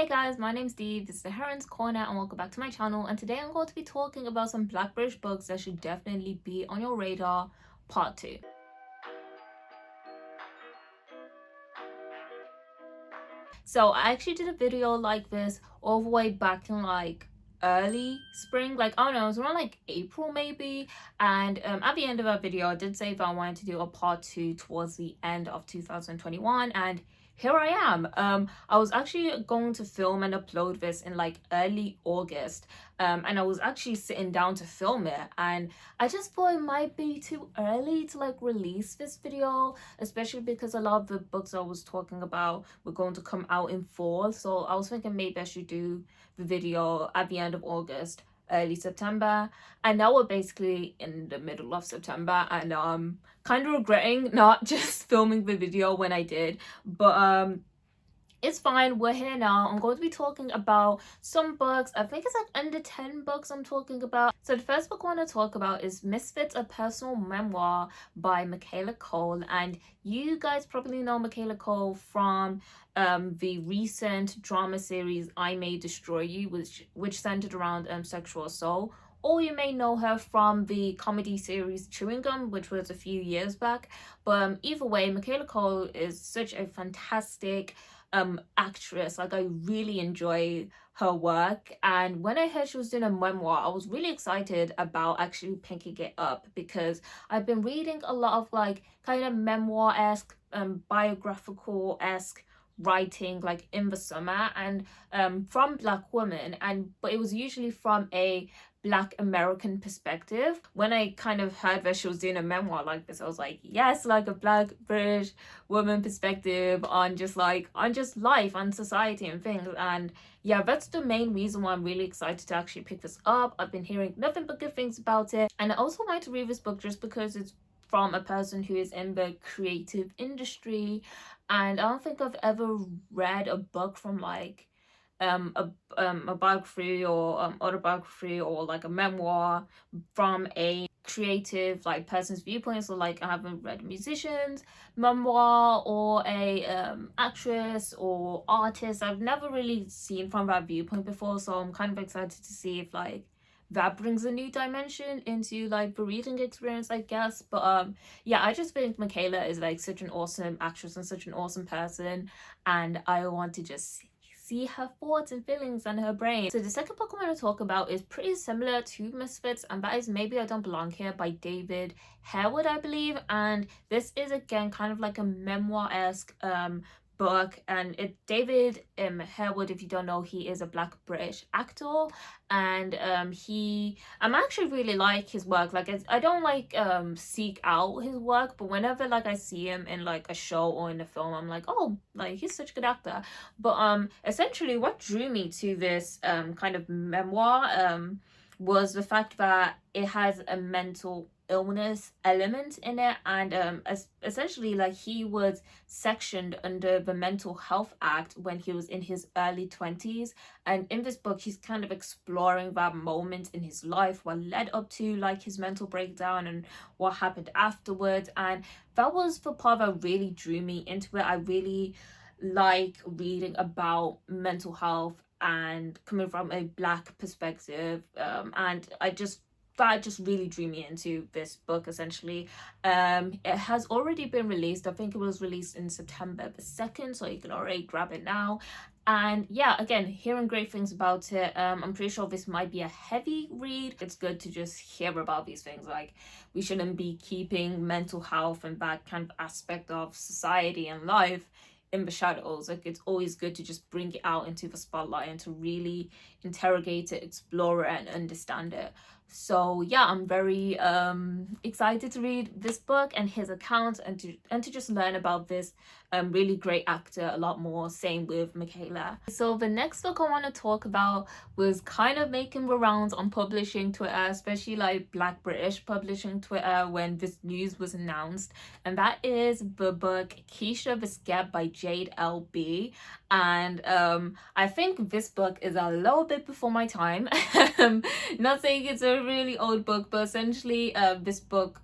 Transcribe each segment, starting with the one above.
Hey guys, my name's Dee, this is the Heroine's Corner and welcome back to my channel, and today I'm going to be talking about some Black British books that should definitely be on your radar, part 2. So I actually did a video like this all the way back in early spring, I don't know, it was around April maybe, and at the end of that video I did say that I wanted to do a part 2 towards the end of 2021, and here I am. I was actually going to film and upload this in early August, and I was actually sitting down to film it, and I just thought it might be too early to release this video, especially because a lot of the books I was talking about were going to come out in fall. So I was thinking maybe I should do the video at the end of August, early September, and now we're basically in the middle of September, and kind of regretting not just filming the video when I did, but it's fine, we're here now. I'm going to be talking about some books. I think it's under 10 books I'm talking about. So the first book I want to talk about is Misfits, a personal memoir by Michaela Cole, and you guys probably know Michaela Cole from the recent drama series I May Destroy You, which centered around sexual assault. Or you may know her from the comedy series Chewing Gum, which was a few years back. But either way, Michaela Cole is such a fantastic actress. I really enjoy her work, and when I heard she was doing a memoir, I was really excited about actually picking it up, because I've been reading a lot of kind of memoir-esque, biographical-esque writing in the summer, and from Black women, but it was usually from a Black American perspective. When I kind of heard that she was doing a memoir like this, I was like, yes, a Black British woman perspective on just life and society and things. And yeah, that's the main reason why I'm really excited to actually pick this up. I've been hearing nothing but good things about it, and I also wanted to read this book just because it's from a person who is in the creative industry, and I don't think I've ever read a book from a biography or autobiography or a memoir from a creative person's viewpoint. So I haven't read a musician's memoir or a actress or artist. I've never really seen from that viewpoint before, so I'm kind of excited to see if that brings a new dimension into the reading experience, I guess. But yeah, I just think Michaela is such an awesome actress and such an awesome person, and I want to just see her thoughts and feelings and her brain. So the second book I'm going to talk about is pretty similar to Misfits, and that is Maybe I Don't Belong Here by David Harewood, I believe. And this is again kind of a memoir-esque book, and David Harewood, if you don't know, he is a Black British actor, and I'm actually really like his work. I don't seek out his work, but whenever I see him in a show or in a film, I'm like, oh, he's such a good actor. But essentially what drew me to this kind of memoir was the fact that it has a mental illness element in it, and essentially he was sectioned under the Mental Health Act when he was in his early 20s, and in this book he's kind of exploring that moment in his life what led up to his mental breakdown and what happened afterwards. And that was the part that really drew me into it. I really like reading about mental health and coming from a Black perspective, and that just really drew me into this book. Essentially, it has already been released. I think it was released in September the 2nd, so you can already grab it now. And yeah, again, hearing great things about it. I'm pretty sure this might be a heavy read. It's good to just hear about these things. We shouldn't be keeping mental health and that kind of aspect of society and life in the shadows. It's always good to just bring it out into the spotlight and to really interrogate it, explore it, and understand it. So yeah, I'm very excited to read this book and his account, and to just learn about this really great actor a lot more. Same with Michaela. So the next book I want to talk about was kind of making the rounds on publishing Twitter, especially Black British publishing Twitter, when this news was announced, and that is the book Keisha the Scab by Jade L.B. And I think this book is a little bit before my time. Not saying it's a really old book, but essentially this book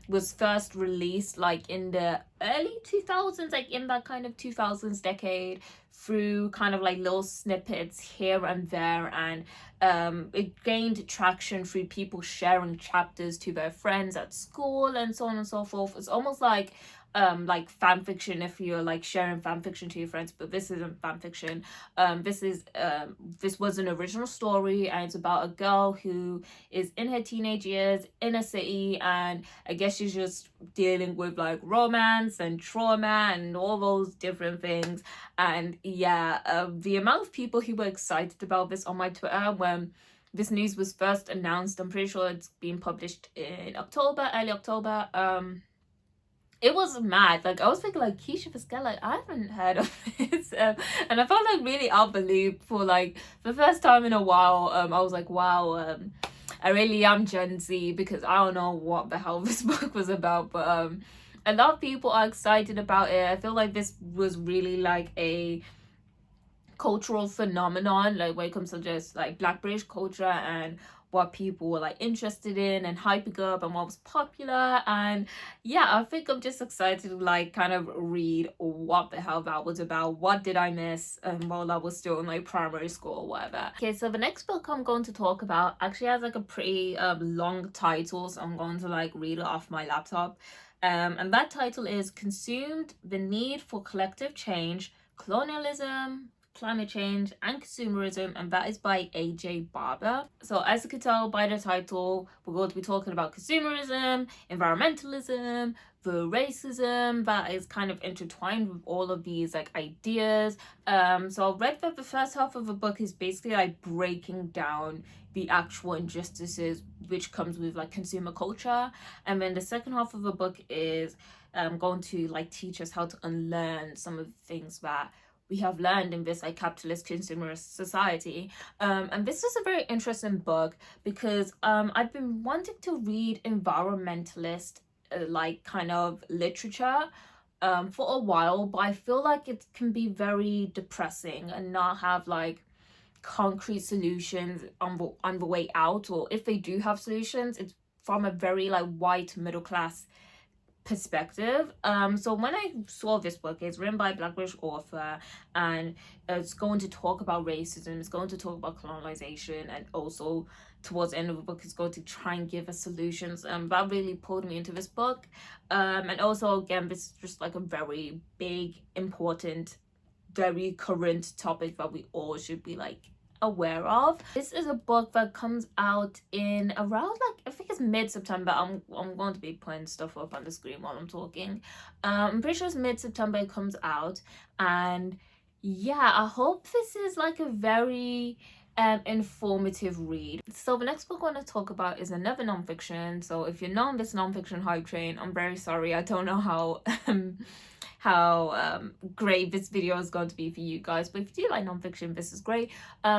was first released like in the early 2000s, like in that kind of 2000s decade, through kind of like little snippets here and there, and it gained traction through people sharing chapters to their friends at school and so on and so forth. It's almost like fan fiction if you're like sharing fan fiction to your friends, but this isn't fan fiction. This was an original story, and it's about a girl who is in her teenage years in a city, and I guess she's just dealing with like romance and trauma and all those different things. And yeah, the amount of people who were excited about this on my Twitter when this news was first announced, I'm pretty sure it's being published in October, early October. It was mad. Like, I was thinking, like, Keisha Pascal, like, I haven't heard of this. And I felt like really out the loop for like the first time in a while. I was like, wow, I really am Gen Z, because I don't know what the hell this book was about. But a lot of people are excited about it. I feel like this was really like a cultural phenomenon, like when it comes to just like Black British culture and what people were like interested in and hyping up and what was popular. And yeah, I think I'm just excited to like kind of read what the hell that was about. What did I miss while I was still in like primary school or whatever. Okay, so the next book I'm going to talk about actually has like a pretty long title, so I'm going to like read it off my laptop. And that title is Consumed: The Need for Collective Change, Colonialism, Climate Change and Consumerism, and that is by AJ Barber. So as you can tell by the title, we're going to be talking about consumerism, environmentalism, the racism that is kind of intertwined with all of these like ideas. So I read that the first half of the book is basically like breaking down the actual injustices which comes with like consumer culture, and then the second half of the book is going to like teach us how to unlearn some of the things that we have learned in this like capitalist consumerist society. And this is a very interesting book because I've been wanting to read environmentalist like kind of literature for a while, but I feel like it can be very depressing and not have like concrete solutions on the way out, or if they do have solutions, it's from a very like white middle class perspective. So when I saw this book, it's written by a Black British author, and it's going to talk about racism, it's going to talk about colonization, and also towards the end of the book it's going to try and give us solutions. That really pulled me into this book. And also again, this is just like a very big, important, very current topic that we all should be like aware of. This is a book that comes out in around like I think it's mid-September. I'm going to be putting stuff up on the screen while I'm talking. I'm pretty sure it's mid-September it comes out, and yeah, I hope this is like a very informative read. So the next book I want to talk about is another nonfiction. So if you're not on this nonfiction hype train, I'm very sorry. I don't know how great this video is going to be for you guys, but if you do like nonfiction, this is great.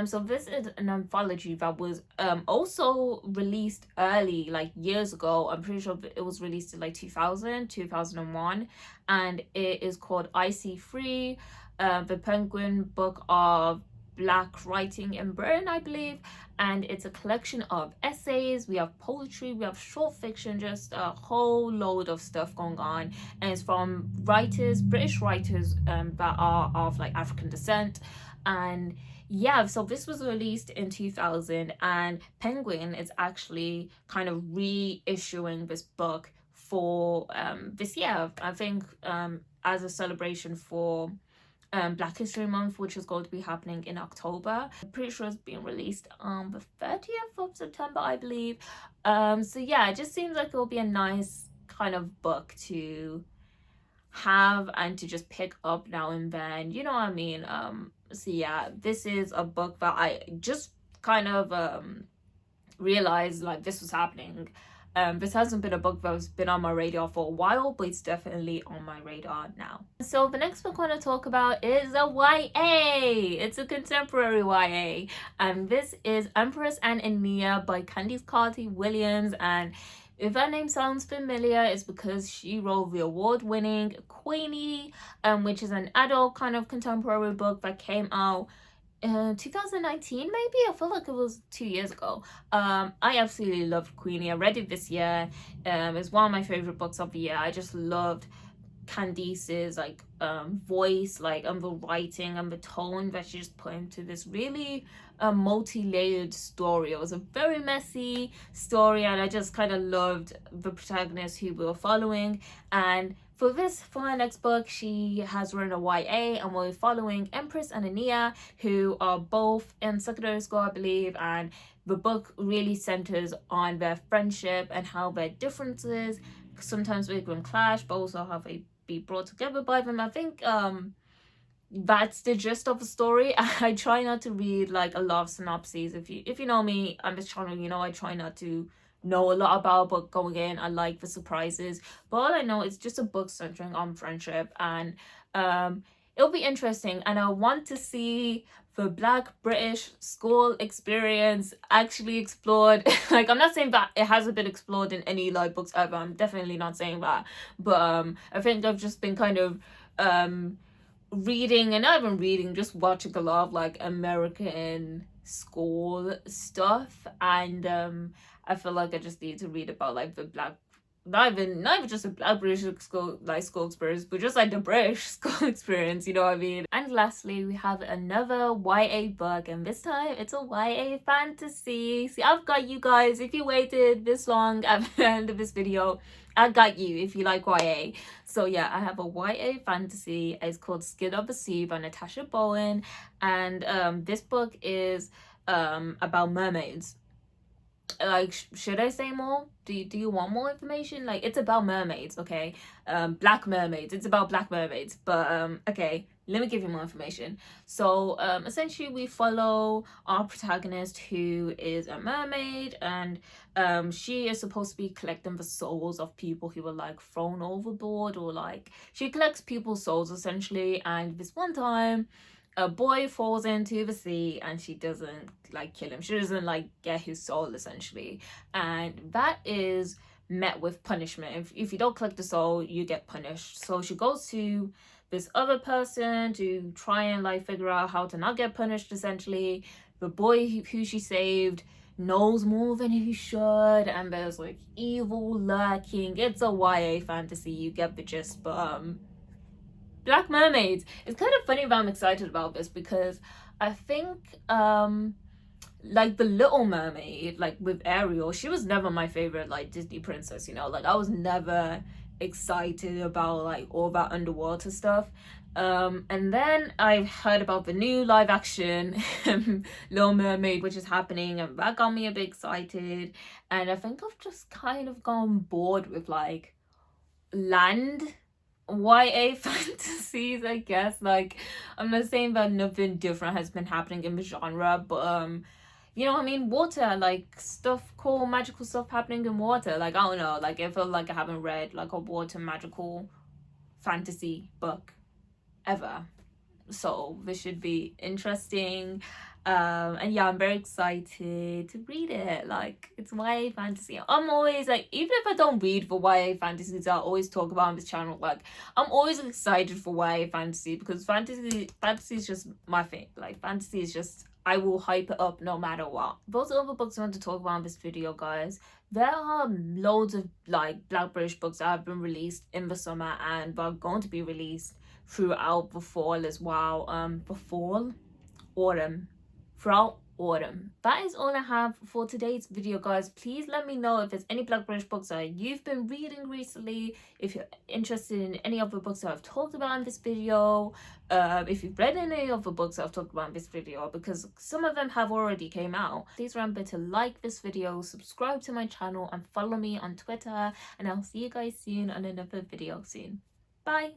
So this is an anthology that was also released early, like years ago. I'm pretty sure it was released in like 2001, and it is called I See Free, the Penguin Book of Black Writing in Britain, I believe. And it's a collection of essays, we have poetry, we have short fiction, just a whole load of stuff going on. And it's from writers, British writers that are of like African descent. And yeah, so this was released in 2000, and Penguin is actually kind of reissuing this book for this year, I think, as a celebration for Black History Month, which is going to be happening in October. I'm pretty sure it's being released on the 30th of September, I believe. So yeah, it just seems like it will be a nice kind of book to have and to just pick up now and then, you know what I mean? So yeah, this is a book that I just kind of realized like this was happening. This hasn't been a book that's been on my radar for a while, but it's definitely on my radar now. So the next book I want to talk about is a YA. It's a contemporary YA, and this is Empress and Ania by Candice Carty-Williams. And if that name sounds familiar, it's because she wrote the award-winning Queenie, which is an adult kind of contemporary book that came out 2019 maybe. I feel like it was 2 years ago. I absolutely loved Queenie. I read it this year. It's one of my favorite books of the year. I just loved Candice's like voice, like, and the writing and the tone that she just put into this really multi-layered story. It was a very messy story, and I just kind of loved the protagonist who we were following. And for her next book, she has written a YA, and we're following Empress and Ania, who are both in secondary school, I believe, and the book really centers on their friendship and how their differences sometimes make them clash, but also how they be brought together by them. I think that's the gist of the story. I try not to read like a lot of synopses. If you know me on this channel, you know I try not to know a lot about a book going in. I like the surprises, but all I know is just a book centering on friendship, and it'll be interesting, and I want to see the Black British school experience actually explored. Like, I'm not saying that it hasn't been explored in any like books ever. I'm definitely not saying that, but I think I've just been kind of reading, and not even reading, just watching a lot of like American school stuff, and I feel like I just need to read about like the black, not even just a black British school experience, but just like the British school experience, you know what I mean? And lastly, we have another YA book, and this time it's a YA fantasy. See, I've got you guys. If you waited this long at the end of this video, I got you if you like YA. So yeah, I have a YA fantasy. It's called Skin of the Sea by Natasha Bowen, and this book is about mermaids. Like, should I say more? Do you want more information? Like, it's about mermaids, okay? Black mermaids. It's about black mermaids. But okay, let me give you more information. So essentially we follow our protagonist, who is a mermaid, and she is supposed to be collecting the souls of people who were like thrown overboard, or like she collects people's souls essentially. And this one time a boy falls into the sea, and she doesn't like kill him. She doesn't like get his soul essentially, and that is met with punishment. If you don't collect the soul, you get punished. So she goes to this other person to try and like figure out how to not get punished essentially. The boy who she saved knows more than he should, and there's like evil lurking. It's a YA fantasy, you get the gist. But Black mermaids. It's kind of funny that I'm excited about this, because I think like the Little Mermaid, like with Ariel, she was never my favorite like Disney princess, you know? Like, I was never excited about like all that underwater stuff. And then I heard about the new live action Little Mermaid, which is happening, and that got me a bit excited. And I think I've just kind of gone bored with like land YA fantasies, I guess. Like, I'm not saying that nothing different has been happening in the genre, but you know what I mean? Water, like stuff, cool magical stuff happening in water. Like, I don't know, like I feel like I haven't read like a water magical fantasy book ever. So this should be interesting. And yeah, I'm very excited to read it. Like, it's YA fantasy. I'm always like, even if I don't read for YA fantasies, I always talk about on this channel, like I'm always excited for YA fantasy, because fantasy is just my thing. Like, fantasy is just, I will hype it up no matter what. Those are all the books I want to talk about in this video, guys. There are loads of like Black British books that have been released in the summer, and are going to be released throughout the fall as well. Throughout autumn. That is all I have for today's video, guys. Please let me know if there's any Black British books that you've been reading recently, if you're interested in any of the books that I've talked about in this video, if you've read any of the books that I've talked about in this video, because some of them have already came out. Please remember to like this video, subscribe to my channel, and follow me on Twitter, and I'll see you guys soon on another video soon. Bye!